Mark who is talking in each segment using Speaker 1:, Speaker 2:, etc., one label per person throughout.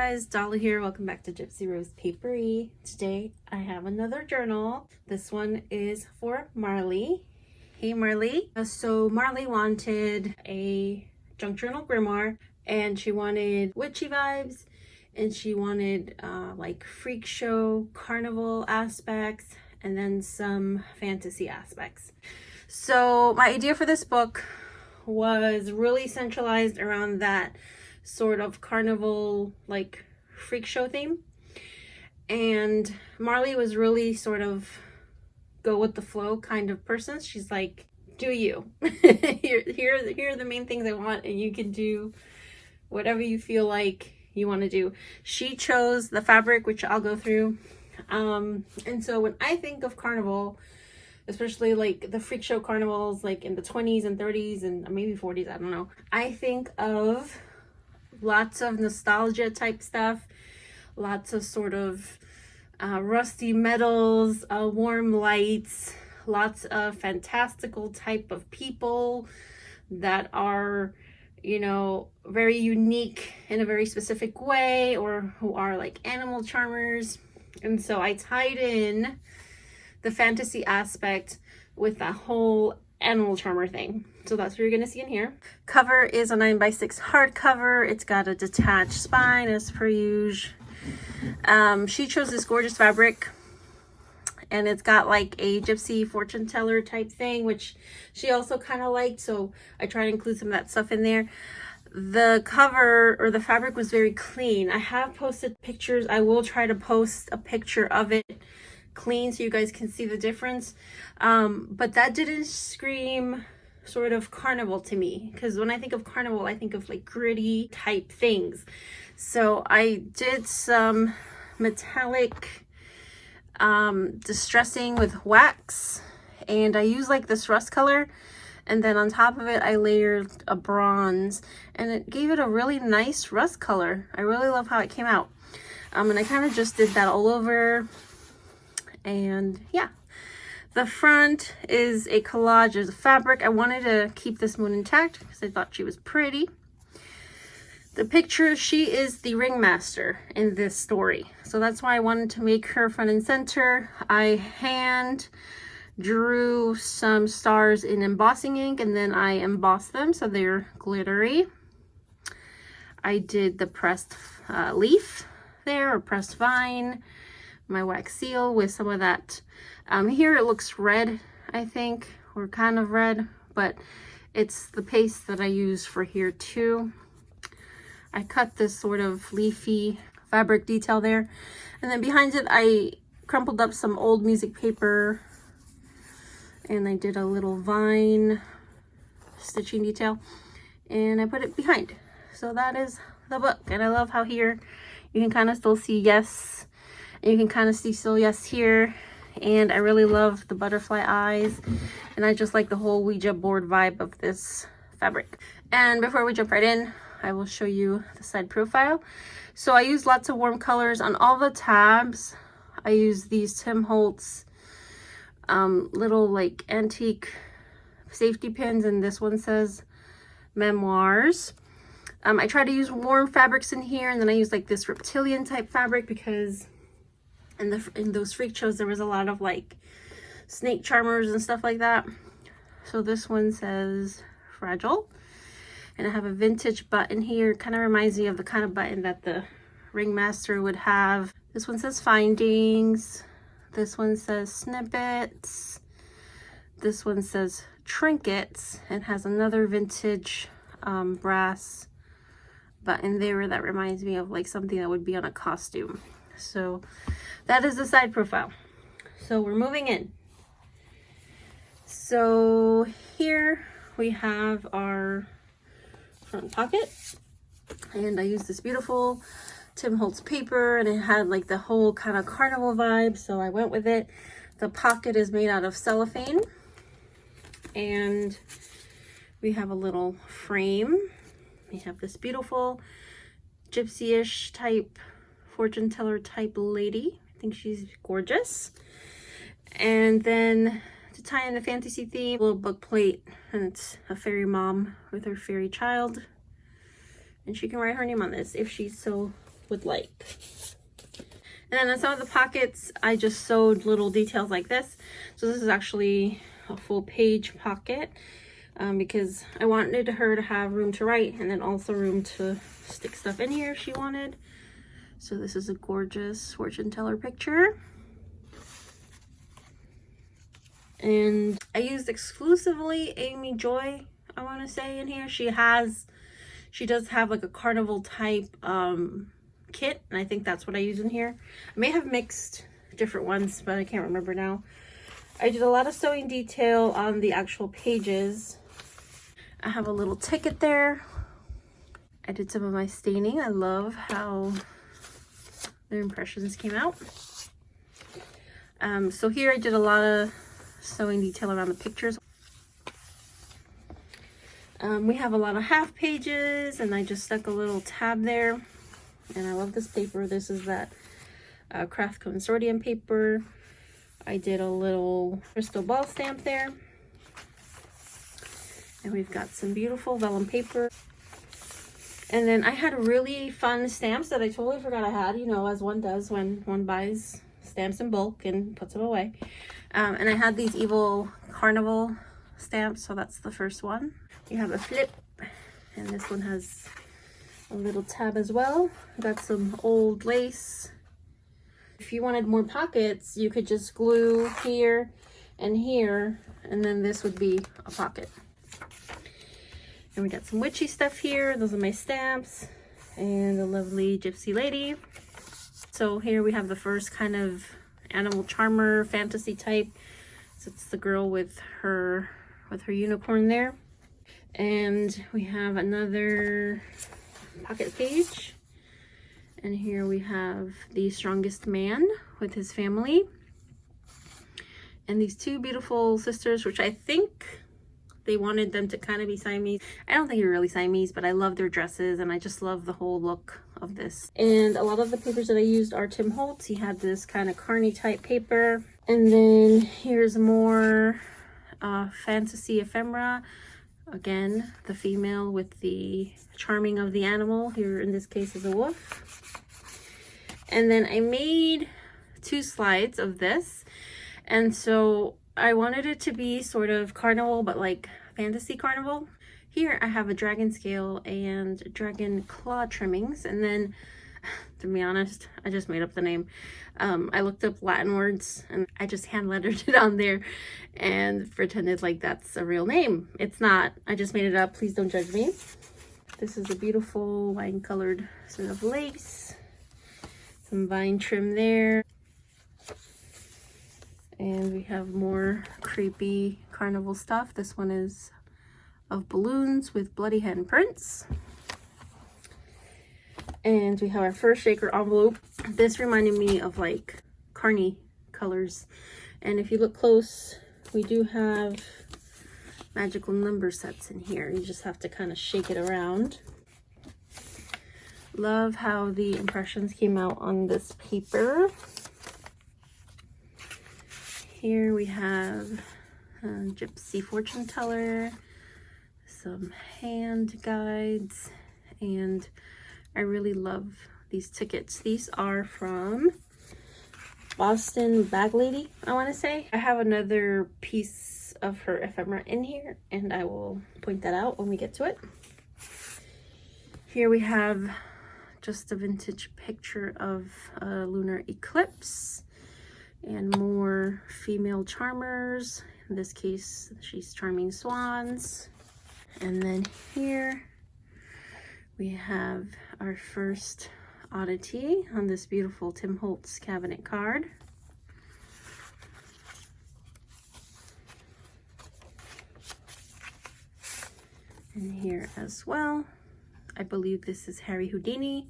Speaker 1: guys, Dolly here. Welcome back to Gipsyrosepaperie. Today I have another journal. This one is for Marley. Hey Marley. So Marley wanted a junk journal grimoire, and she wanted witchy vibes, and she wanted like freak show, carnival aspects, and then some fantasy aspects. So my idea for this book was really centralized around that sort of carnival, like freak show theme. And Marley was really sort of go with the flow kind of person. She's like, do you. here are the main things I want, and you can do whatever you feel like you want to do. She chose the fabric, which I'll go through. And so when I think of carnival, especially like the freak show carnivals, like in the 20s and 30s and maybe 40s, I don't know, I think of lots of nostalgia type stuff, lots of sort of rusty metals, warm lights, lots of fantastical type of people that are, you know, very unique in a very specific way, or who are like animal charmers. And so I tied in the fantasy aspect with that whole animal charmer thing. So that's what you're gonna see in here. Cover is a 9x6 hardcover. It's got a detached spine as per usual. She chose this gorgeous fabric, and it's got like a gypsy fortune teller type thing, which she also kind of liked, so I try to include some of that stuff in there. The cover or the fabric was very clean. I have posted pictures. I will try to post a picture of it clean so you guys can see the difference, but that didn't scream sort of carnival to me, because when I think of carnival I think of like gritty type things. So I did some metallic distressing with wax, and I used like this rust color, and then on top of it I layered a bronze, and it gave it a really nice rust color. I really love how it came out, and I kind of just did that all over. And yeah, the front is a collage of fabric. I wanted to keep this moon intact because I thought she was pretty. The picture, she is the ringmaster in this story, so that's why I wanted to make her front and center. I hand drew some stars in embossing ink, and then I embossed them so they're glittery. I did the pressed leaf there, or pressed vine, my wax seal with some of that. Here it looks red, I think, or kind of red, but it's the paste that I use for here too. I cut this sort of leafy fabric detail there, and then behind it I crumpled up some old music paper, and I did a little vine stitching detail, and I put it behind. So that is the book, and I love how here you can kind of still see yes, and you can kind of see still yes here, and I really love the butterfly eyes, and I just like the whole Ouija board vibe of this fabric. And before we jump right in, I will show you the side profile. So I use lots of warm colors on all the tabs. I use these Tim Holtz little like antique safety pins, and this one says memoirs. I try to use warm fabrics in here, and then I use like this reptilian type fabric because in those freak shows there was a lot of like snake charmers and stuff like that. So this one says fragile, and I have a vintage button here. Kind of reminds me of the kind of button that the ringmaster would have. This one says findings. This one says snippets. This one says trinkets, and has another vintage brass button there that reminds me of like something that would be on a costume. So that is the side profile. So we're moving in. So here we have our front pocket, and I used this beautiful Tim Holtz paper, and it had like the whole kind of carnival vibe, so I went with it. The pocket is made out of cellophane, and we have a little frame. We have this beautiful gypsy-ish type fortune teller type lady. I think she's gorgeous. And then to tie in the fantasy theme, a little book plate, and it's a fairy mom with her fairy child, and she can write her name on this if she's so would like. And then on some of the pockets, I just sewed little details like this. So this is actually a full page pocket because I wanted her to have room to write and then also room to stick stuff in here if she wanted. So this is a gorgeous fortune teller picture. And I used exclusively Amy Joy, I want to say, in here. She does have like a carnival type kit, and I think that's what I use in here. I may have mixed different ones, but I can't remember now. I did a lot of sewing detail on the actual pages. I have a little ticket there. I did some of my staining. I love how their impressions came out. So here I did a lot of sewing detail around the pictures. We have a lot of half pages, and I just stuck a little tab there. And I love this paper. This is that Craft Consortium paper. I did a little crystal ball stamp there. And we've got some beautiful vellum paper. And then I had really fun stamps that I totally forgot I had, you know, as one does when one buys stamps in bulk and puts them away. And I had these evil Carnivale stamps, so that's the first one. You have a flip, and this one has a little tab as well. Got some old lace. If you wanted more pockets, you could just glue here and here, and then this would be a pocket. And we got some witchy stuff here. Those are my stamps, and a lovely gypsy lady. So here we have the first kind of animal charmer fantasy type. So it's the girl with her unicorn there. And we have another pocket page. And here we have the strongest man with his family. And these two beautiful sisters, which I think they wanted them to kind of be Siamese. I don't think they're really Siamese, but I love their dresses and I just love the whole look of this. And a lot of the papers that I used are Tim Holtz. He had this kind of carny type paper. And then here's more fantasy ephemera. Again, the female with the charming of the animal. Here in this case is a wolf. And then I made 2 slides of this. And so I wanted it to be sort of carnival, but like fantasy carnival. Here I have a dragon scale and dragon claw trimmings. And then, to be honest, I just made up the name. I looked up Latin words and I just hand lettered it on there and pretended like that's a real name. It's not. I just made it up. Please don't judge me. This is a beautiful wine colored sort of lace. Some vine trim there. And we have more creepy carnival stuff. This one is of balloons with bloody hen prints. And we have our first shaker envelope. This reminded me of like carny colors. And if you look close, we do have magical number sets in here. You just have to kind of shake it around. Love how the impressions came out on this paper. Here we have a gypsy fortune teller, some hand guides, and I really love these tickets. These are from Boston Bag Lady, I want to say. I have another piece of her ephemera in here, and I will point that out when we get to it. Here we have just a vintage picture of a lunar eclipse and more female charmers. In this case, she's charming swans. And then here we have our first oddity on this beautiful Tim Holtz cabinet card. And here as well, I believe this is Harry Houdini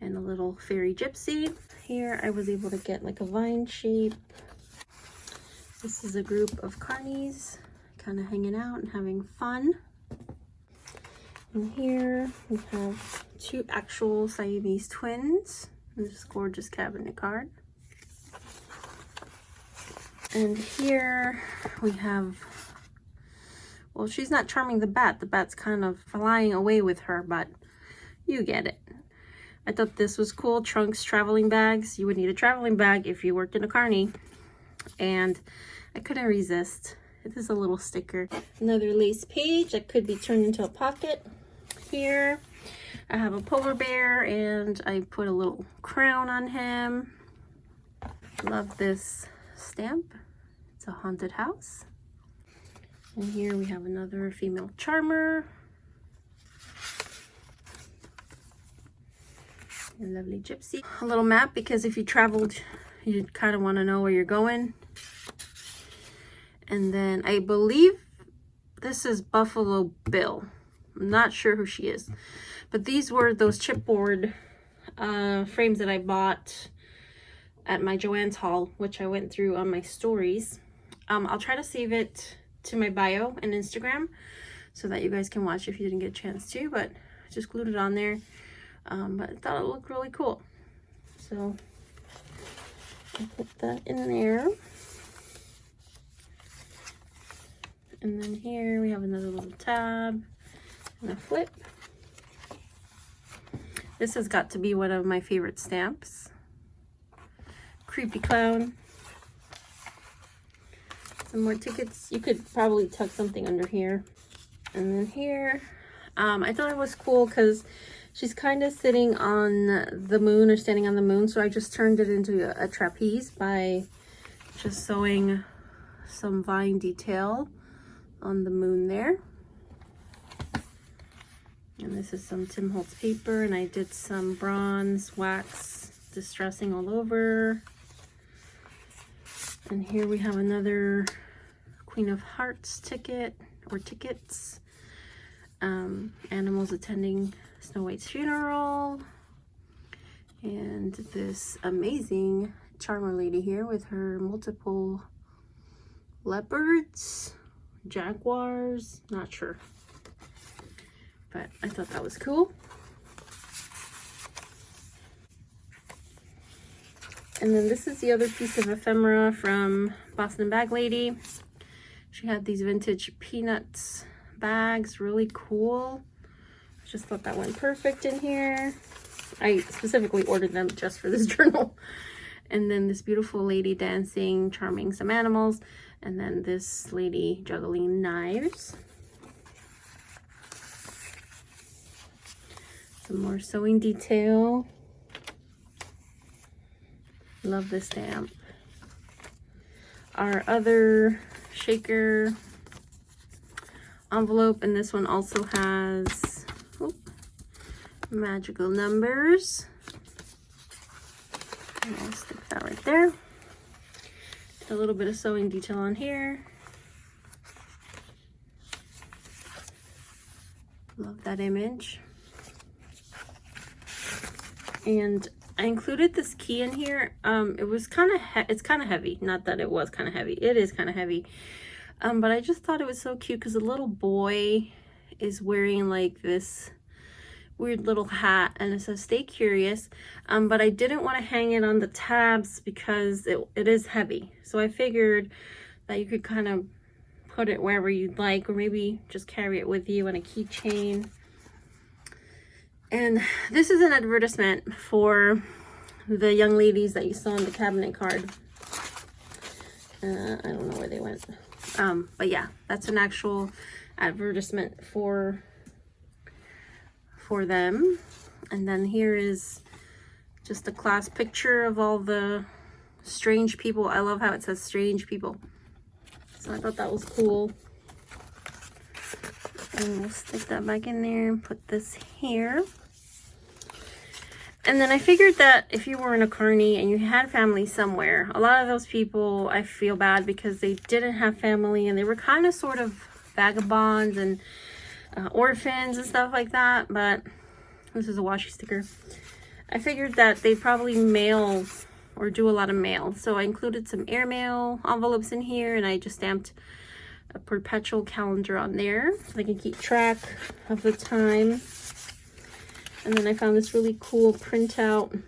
Speaker 1: and a little fairy gypsy. Here I was able to get like a vine shape. This is a group of carnies kind of hanging out and having fun. And here we have 2 actual Siamese twins in this gorgeous cabinet card. And here we have, well, she's not charming the bat. The bat's kind of flying away with her, but you get it. I thought this was cool. Trunks, traveling bags. You would need a traveling bag if you worked in a carny. And I couldn't resist. It is a little sticker. Another lace page that could be turned into a pocket. Here I have a polar bear and I put a little crown on him. Love this stamp. It's a haunted house. And here we have another female charmer. A lovely gypsy. A little map, because if you traveled, you kind of want to know where you're going. And then I believe this is Buffalo Bill. I'm not sure who she is. But these were those chipboard frames that I bought at my Joann's haul, which I went through on my stories. I'll try to save it to my bio and Instagram so that you guys can watch if you didn't get a chance to, but I just glued it on there. But I thought it looked really cool. So I'll put that in there. And then here we have another little tab and a flip. This has got to be one of my favorite stamps. Creepy clown. Some more tickets. You could probably tuck something under here. And then here, I thought it was cool because she's kind of sitting on the moon or standing on the moon. So I just turned it into a trapeze by just sewing some vine detail on the moon there. And this is some Tim Holtz paper, and I did some bronze wax distressing all over. And here we have another Queen of Hearts ticket or tickets. Animals attending Snow White's funeral. And this amazing charmer lady here with her multiple leopards, jaguars, not sure. But I thought that was cool. And then this is the other piece of ephemera from Boston Bag Lady. She had these vintage peanuts bags, really cool. Just thought that went perfect in here. I specifically ordered them just for this journal. And then this beautiful lady dancing, charming some animals. And then this lady juggling knives. Some more sewing detail. Love this stamp. Our other shaker envelope, and this one also has magical numbers. And I'll stick that right there. A little bit of sewing detail on here. Love that image. And I included this key in here. It was kind of it's kind of heavy. Not that it was kind of heavy. It is kind of heavy. But I just thought it was so cute because the little boy is wearing like this weird little hat, and it says "Stay Curious." But I didn't want to hang it on the tabs because it is heavy. So I figured that you could kind of put it wherever you'd like, or maybe just carry it with you on a keychain. And this is an advertisement for the young ladies that you saw on the cabinet card. I don't know where they went. But yeah, that's an actual advertisement for them. And then here is just a class picture of all the strange people. I love how it says strange people. So I thought that was cool. And we'll stick that back in there and put this here. And then I figured that if you were in a carny and you had family somewhere, a lot of those people, I feel bad because they didn't have family and they were kind of sort of vagabonds and orphans and stuff like that. But this is a washi sticker. I figured that they probably mail or do a lot of mail. So I included some airmail envelopes in here, and I just stamped a perpetual calendar on there so they can keep track of the time. And then I found this really cool printout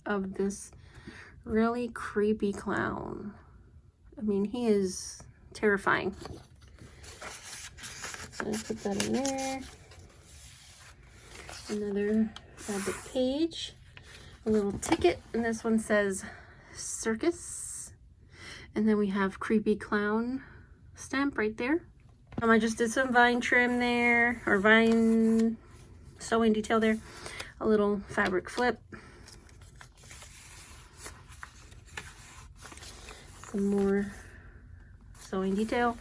Speaker 1: of this really creepy clown. I mean, he is terrifying. So I put that in there. Another fabric page, a little ticket, and this one says circus. And then we have creepy clown stamp right there. I just did some vine trim there, or vine sewing detail there. A little fabric flip. Some more sewing detail.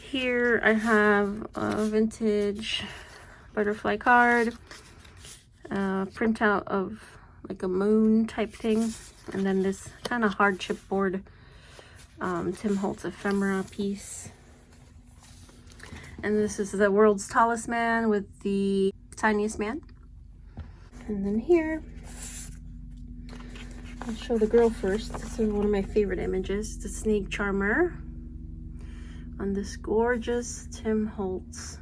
Speaker 1: Here I have a vintage butterfly card, printout of like a moon type thing, and then this kind of hard chipboard Tim Holtz ephemera piece. And this is the world's tallest man with the tiniest man. And then here, I'll show the girl first. This is one of my favorite images, the snake charmer on this gorgeous Tim Holtz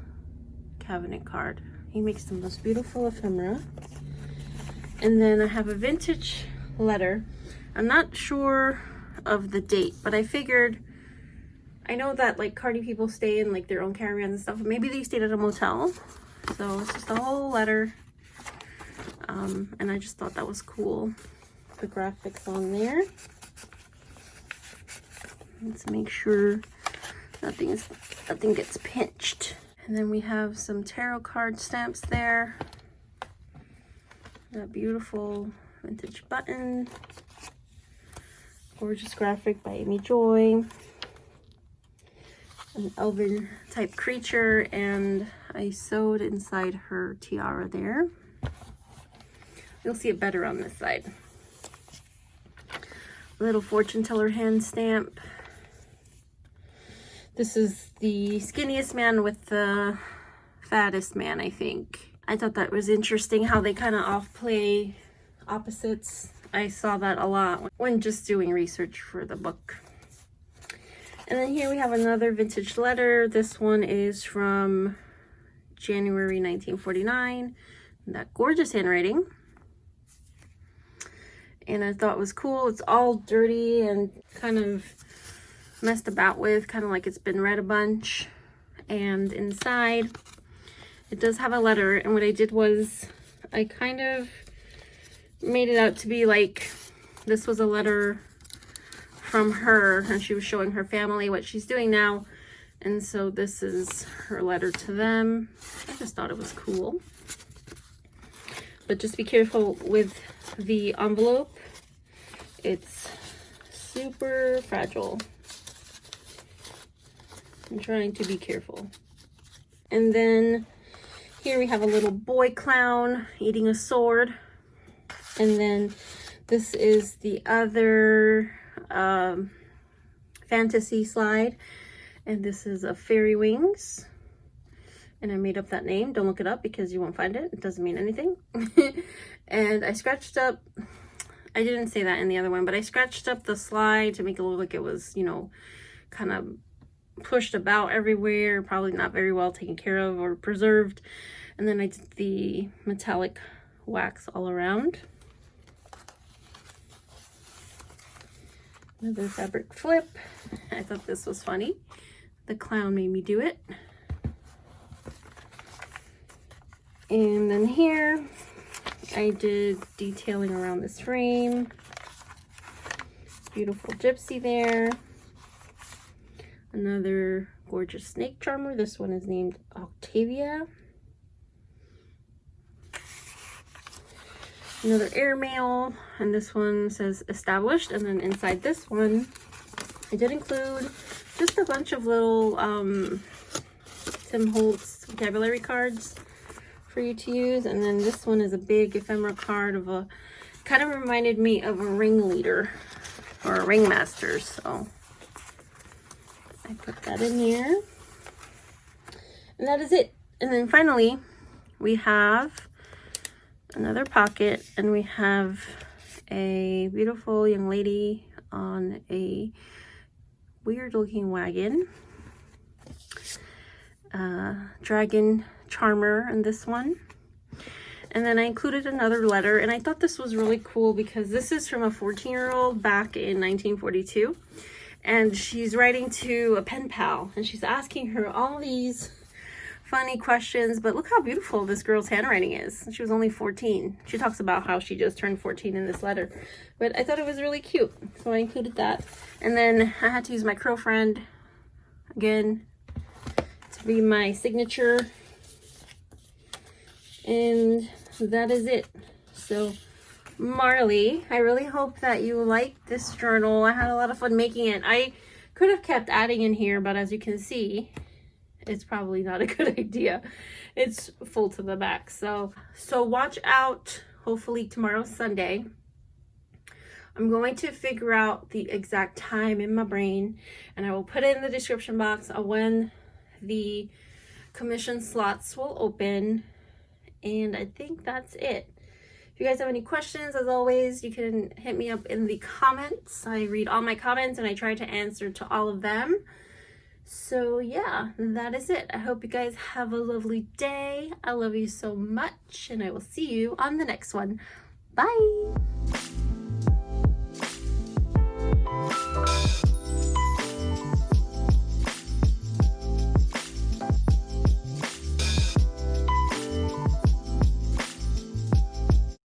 Speaker 1: cabinet card. He makes the most beautiful ephemera. And then I have a vintage letter. I'm not sure of the date, but I figured, I know that like Cardi people stay in like their own caravans and stuff. Maybe they stayed at a motel. So it's just a whole letter. And I just thought that was cool. The graphics on there. Let's make sure nothing gets pinched. And then we have some tarot card stamps there. That beautiful vintage button. Gorgeous graphic by Amy Joy. An elven type creature, and I sewed inside her tiara there. You'll see it better on this side. Little fortune teller hand stamp. This is the skinniest man with the fattest man, I think. I thought that was interesting how they kind of off-play opposites. I saw that a lot when just doing research for the book. And then here we have another vintage letter. This one is from January 1949. That gorgeous handwriting. And I thought it was cool. It's all dirty and kind of messed about with, kind of like it's been read a bunch. And inside, it does have a letter. And what I did was I kind of made it out to be like this was a letter from her, and she was showing her family what she's doing now. And so this is her letter to them. I just thought it was cool. But just be careful with the envelope. It's super fragile. I'm trying to be careful. And then here we have a little boy clown eating a sword. And then this is the other fantasy slide. And this is a fairy wings. And I made up that name. Don't look it up because you won't find it. It doesn't mean anything. And I scratched up, I didn't say that in the other one, but I scratched up the slide to make it look like it was, you know, kind of pushed about everywhere. Probably not very well taken care of or preserved. And then I did the metallic wax all around. Another fabric flip. I thought this was funny. The clown made me do it. And then here, I did detailing around this frame. Beautiful gypsy there. Another gorgeous snake charmer. This one is named Octavia. Another airmail, and this one says established. And then inside this one, I did include just a bunch of little Tim Holtz vocabulary cards for you to use. And then this one is a big ephemera card of a, kind of reminded me of a ringleader or a ringmaster. So I put that in there. And that is it. And then finally, we have another pocket, and we have a beautiful young lady on a weird looking wagon. Dragon charmer in this one. And then I included another letter, and I thought this was really cool because this is from a 14-year-old back in 1942. And she's writing to a pen pal, and she's asking her all these funny questions, but look how beautiful this girl's handwriting is. She was only 14. She talks about how she just turned 14 in this letter, but I thought it was really cute, so I included that. And then I had to use my Crow Friend again to be my signature, and that is it. So Marley, I really hope that you liked this journal. I had a lot of fun making it. I could have kept adding in here, but as you can see, it's probably not a good idea. It's full to the back. So watch out. Hopefully tomorrow's Sunday. I'm going to figure out the exact time in my brain, and I will put it in the description box on when the commission slots will open. And I think that's it. If you guys have any questions, as always, you can hit me up in the comments. I read all my comments and I try to answer to all of them. So yeah, that is it. I hope you guys have a lovely day. I love you so much, and I will see you on the next one. Bye.